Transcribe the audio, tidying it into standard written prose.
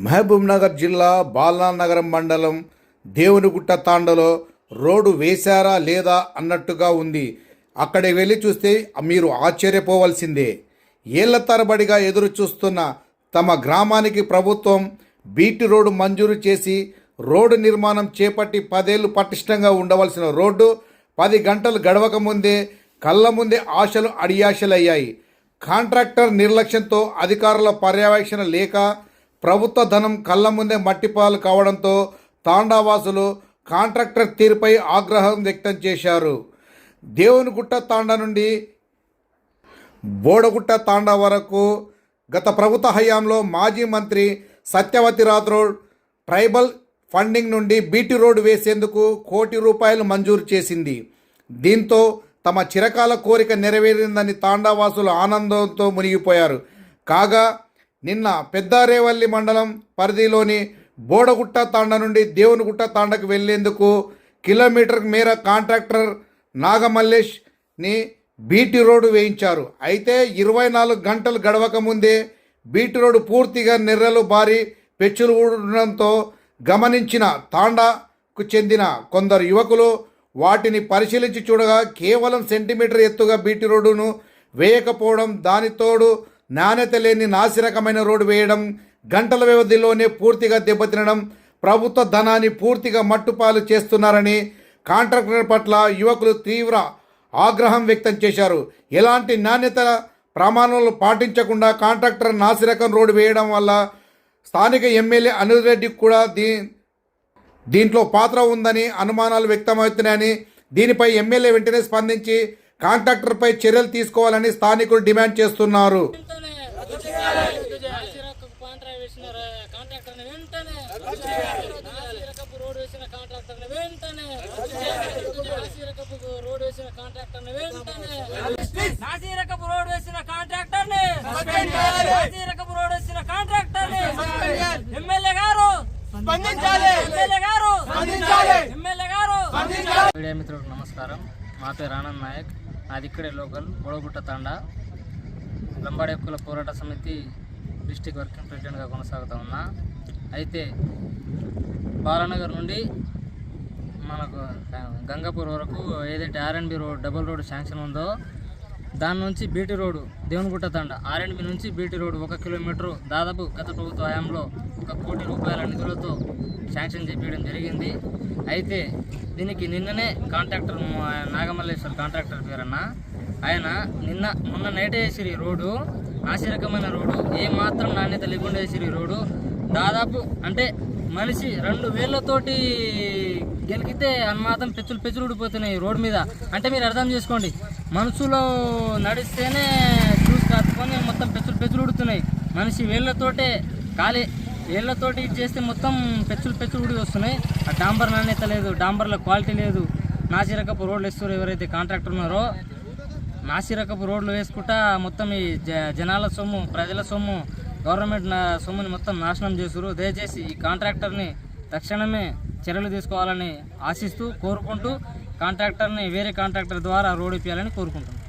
మహబూబ్నగర్ జిల్లా బాలానగరం మండలం దేవునిగుట్ట తాండలో రోడ్డు వేశారా లేదా అన్నట్టుగా ఉంది. అక్కడికి వెళ్ళి చూస్తే మీరు ఆశ్చర్యపోవలసిందే. ఏళ్ల తరబడిగా ఎదురు చూస్తున్న తమ గ్రామానికి ప్రభుత్వం బీటీ రోడ్డు మంజూరు చేసి రోడ్డు నిర్మాణం చేపట్టి 10 ఏళ్లు పటిష్టంగా ఉండవలసిన రోడ్డు 10 గంటలు గడవక ముందే కళ్ళ ముందే ఆశలు అడియాశలయ్యాయి. కాంట్రాక్టర్ నిర్లక్ష్యంతో, అధికారుల పర్యవేక్షణ లేక, ప్రభుత్వ ధనం కళ్ళ ముందే మట్టిపాలు కావడంతో తాండావాసులు కాంట్రాక్టర్ తీరుపై ఆగ్రహం వ్యక్తం చేశారు. దేవునిగుట్ట తాండా నుండి బోడగుట్ట తాండా వరకు గత ప్రభుత్వ హయాంలో మాజీ మంత్రి సత్యవతి రాథోడ్ ట్రైబల్ ఫండింగ్ నుండి బీటీ రోడ్డు వేసేందుకు ₹1 కోటి మంజూరు చేసింది. దీంతో తమ చిరకాల కోరిక నెరవేరిందని తాండావాసులు ఆనందంతో మునిగిపోయారు. కాగా నిన్న పెద్దారేవల్లి మండలం పరిధిలోని బోడగుట్ట తాండా నుండి దేవునిగుట్ట తాండకు వెళ్లేందుకు కిలోమీటర్ మేర కాంట్రాక్టర్ నాగమల్లేష్ని బీటీ రోడ్డు వేయించారు. అయితే 24 గంటలు గడవక ముందే బీటీ రోడ్డు పూర్తిగా నెర్రలు బారి పెచ్చులు ఊడడంతో గమనించిన తాండాకు చెందిన కొందరు యువకులు వాటిని పరిశీలించి చూడగా కేవలం సెంటీమీటర్ ఎత్తుగా బీటీ రోడ్డును వేయకపోవడం, దానితోడు నాణ్యత లేని నాసిరకమైన రోడ్డు వేయడం, గంటల వ్యవధిలోనే పూర్తిగా దెబ్బతినడం, ప్రభుత్వ ధనాన్ని పూర్తిగా మట్టుపాలు చేస్తున్నారని కాంట్రాక్టర్ పట్ల యువకులు తీవ్ర ఆగ్రహం వ్యక్తం చేశారు. ఎలాంటి నాణ్యత ప్రమాణాలు పాటించకుండా కాంట్రాక్టర్ నాసిరకం రోడ్డు వేయడం వల్ల స్థానిక ఎమ్మెల్యే అనిల్ రెడ్డికి కూడా దీంట్లో పాత్ర ఉందని అనుమానాలు వ్యక్తమవుతున్నాయని, దీనిపై ఎమ్మెల్యే వెంటనే స్పందించి కాంట్రాక్టర్పై చర్యలు తీసుకోవాలని స్థానికులు డిమాండ్ చేస్తున్నారు. మీడియా మిత్రులకు నమస్కారం. మా పేరు ఆనంద్ నాయక్. నాది ఇక్కడే లోకల్ బోడగుట్ట తాండా లంబాడి హక్కుల పోరాట సమితి డిస్టిక్ వర్కింగ్ ప్రెసిడెంట్గా కొనసాగుతూ ఉన్నా. అయితే బాలానగర్ నుండి మనకు గంగాపూర్ వరకు ఏదైతే R&B road double road sanction ఉందో దాని నుంచి బీటీ రోడ్డు దేవునిగుట్ట తాండా R&B నుంచి బీటీ రోడ్డు 1 కిలోమీటరు దాదాపు గత ప్రభుత్వ హయాంలో ₹1 కోటి నిధులతో శాంక్షన్ చేపించడం జరిగింది. అయితే దీనికి నిన్ననే కాంట్రాక్టర్ నాగమల్లేశ్వర్ కాంట్రాక్టర్ పేరన్న ఆయన మొన్న నైట్ వేసిరి రోడ్డు, నాసిరకమైన రోడ్డు, ఏమాత్రం నాణ్యత లేకుండా వేసిరి రోడ్డు. దాదాపు అంటే మనిషి 2 వేళ్లతోటి గెలికితే అన్మాత్రం పెచ్చులు ఊడిపోతున్నాయి రోడ్డు మీద. అంటే మీరు అర్థం చేసుకోండి, మనుషులు నడిస్తేనే చూసి కాచుకొని మొత్తం పెచ్చులు ఊడుతున్నాయి. మనిషి వేళ్లతోటే వేళ్లతోటి చేస్తే మొత్తం పెచ్చులు ఊడి వస్తున్నాయి. ఆ డాంబర్ నాణ్యత లేదు, డాంబర్ల క్వాలిటీ లేదు. నాసిరకపు రోడ్లు వేస్తారు ఎవరైతే కాంట్రాక్టర్ ఉన్నారో, నాసిరకపు రోడ్లు వేసుకుంటా మొత్తం ఈ జనాల సొమ్ము, ప్రజల సొమ్ము, గవర్నమెంట్ సొమ్ముని మొత్తం నాశనం చేస్తారు. దయచేసి ఈ కాంట్రాక్టర్ని తక్షణమే చర్యలు తీసుకోవాలని ఆశిస్తూ కోరుకుంటూ కాంట్రాక్టర్ని వేరే కాంట్రాక్టర్ ద్వారా రోడ్ ఇప్పించాలని కోరుకుంటున్నాం.